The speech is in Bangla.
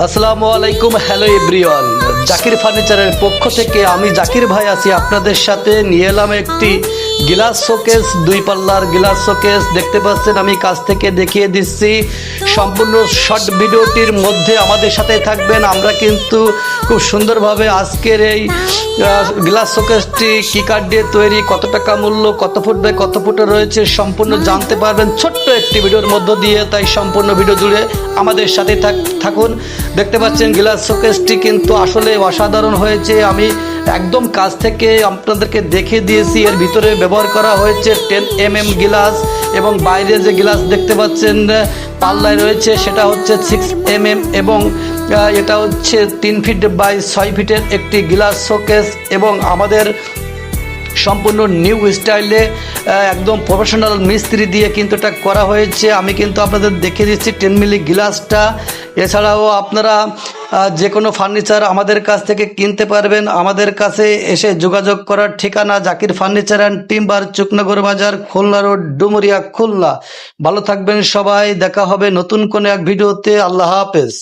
আসসালামু আলাইকুম, হ্যালো এভরিওয়ান। জাকির ফার্নিচারের পক্ষ থেকে আমি জাকির ভাই আছি আপনাদের সাথে। নিয়ে এলাম একটি গ্লাস শোকেস, 2 পাল্লার গ্লাস শোকেস। দেখতে পাচ্ছেন, আমি কাছ থেকে দেখিয়ে দিচ্ছি। সম্পূর্ণ শর্ট ভিডিওটির মধ্যে আমাদের সাথে থাকবেন। আমরা কিন্তু খুব সুন্দরভাবে আজকের এই গ্লাস শোকেসটি কী কাঠ দিয়ে তৈরি, কত টাকা মূল্য, কত ফুট বাই কত ফুটে রয়েছে সম্পূর্ণ জানতে পারবেন ছোট্ট একটি ভিডিওর মধ্য দিয়ে। তাই সম্পূর্ণ ভিডিও জুড়ে আমাদের সাথে থাকুন। দেখতে পাচ্ছেন গ্লাস শোকেসটি কিন্তু আসলে অসাধারণ হয়েছে। আমি একদম কাছ থেকে আপনাদেরকে দেখিয়ে দিয়েছি। এর ভিতরে ব্যবহার করা হয়েছে 10mm গ্লাস, এবং বাইরে যে গ্লাস দেখতে পাচ্ছেন পাল্লায় রয়েছে সেটা হচ্ছে 6mm, এবং এটা হচ্ছে 3 ফিট বাই 6 ফিটের একটি গ্লাস শোকেস। এবং আমাদের সম্পূর্ণ নিউ স্টাইলে একদম প্রফেশনাল মিস্ত্রি দিয়ে কিন্তু এটা করা হয়েছে। আমি কিন্তু আপনাদের দেখিয়ে দিচ্ছি 10 মিলি গ্লাসটা। এছাড়াও আপনারা যে কোনো ফার্নিচার আমাদের কাছ থেকে কিনতে পারবেন। আমাদের কাছে এসে যোগাযোগ করার ঠিকানা Zakir furniture and timber, Chuknagar বাজার, খুলনা রোড, ডুমুরিয়া, খুলনা। ভালো থাকবেন সবাই, দেখা হবে নতুন কোনো এক ভিডিওতে। আল্লাহ হাফেজ।